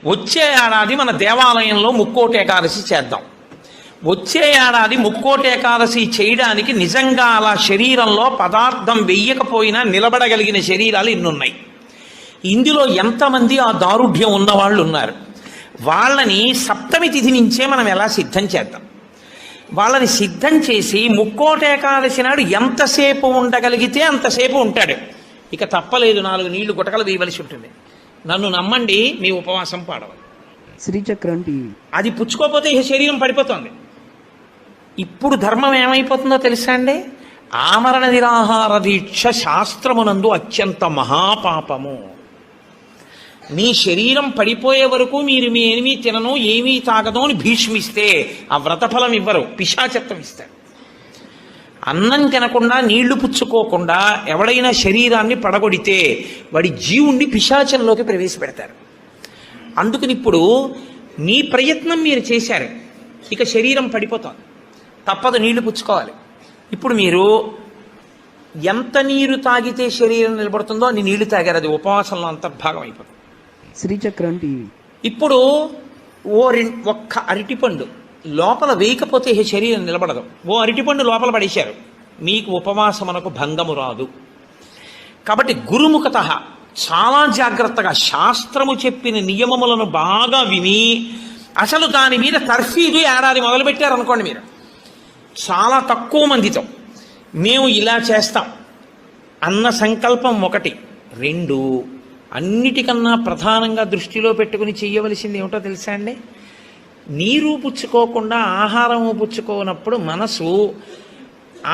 వచ్చే ఏడాది మన దేవాలయంలో ముక్కోటి ఏకాదశి చేద్దాం. వచ్చే ఏడాది ముక్కోటి ఏకాదశి చేయడానికి నిజంగా అలా శరీరంలో పదార్థం వెయ్యకపోయినా నిలబడగలిగిన శరీరాలు ఇన్నున్నాయి. ఇందులో ఎంతమంది ఆ దారుఢ్యం ఉన్నవాళ్ళు ఉన్నారు? వాళ్ళని సప్తమి తిథి నుంచే మనం ఎలా సిద్ధం చేద్దాం? వాళ్ళని సిద్ధం చేసి ముక్కోటి ఏకాదశి నాడు ఎంతసేపు ఉండగలిగితే అంతసేపు ఉంటాడు. ఇక తప్పలేదు, 4 నీళ్లు గుటకలు వేయవలసి ఉంటుంది. నన్ను నమ్మండి, మీ ఉపవాసం పాడవాలి. శ్రీచక్రం టీవీ. అది పుచ్చుకోకపోతే ఈ శరీరం పడిపోతుంది. ఇప్పుడు ధర్మం ఏమైపోతుందో తెలుసా అండి? ఆమరణ నిరాహార దీక్ష శాస్త్రమునందు అత్యంత మహాపాపము. మీ శరీరం పడిపోయే వరకు మీరు మీ ఏమీ తినను ఏమీ తాగదు అని భీష్మిస్తే ఆ వ్రతఫలం ఇవ్వరు, పిశాచత్వం ఇస్తారు. అన్నం తినకుండా నీళ్లు పుచ్చుకోకుండా ఎవడైనా శరీరాన్ని పడగొడితే వాడి జీవుణ్ణి పిశాచంలోకి ప్రవేశపెడతారు. అందుకని ఇప్పుడు మీ ప్రయత్నం మీరు చేశారు, ఇక శరీరం పడిపోతుంది, తప్పదు, నీళ్లు పుచ్చుకోవాలి. ఇప్పుడు మీరు ఎంత నీరు తాగితే శరీరం నిలబడుతుందో అన్ని నీళ్లు తాగారు, అది ఉపవాసంలో అంతర్భాగం అయిపోతుంది. శ్రీచక్రం టీవీ. ఇప్పుడు ఒక్క అరటిపండు లోపల వేయకపోతే శరీరం నిలబడదు. ఓ అరటిపండు లోపల పడేశారు, మీకు ఉపవాసమునకు భంగము రాదు. కాబట్టి గురుముఖత చాలా జాగ్రత్తగా శాస్త్రము చెప్పిన నియమములను బాగా విని అసలు దాని మీద తర్ఫీదు ఏడాది మొదలుపెట్టారనుకోండి, మీరు చాలా తక్కువ మందితో మేము ఇలా చేస్తాం అన్న సంకల్పం 1. 2, అన్నిటికన్నా ప్రధానంగా దృష్టిలో పెట్టుకుని చెయ్యవలసింది ఏమిటో తెలుసా అండి? నీరు పుచ్చుకోకుండా ఆహారము పుచ్చుకోనప్పుడు మనసు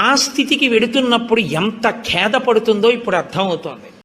ఆ స్థితికి వెడుతున్నప్పుడు ఎంత ఖేదపడుతుందో ఇప్పుడు అర్థమవుతోంది.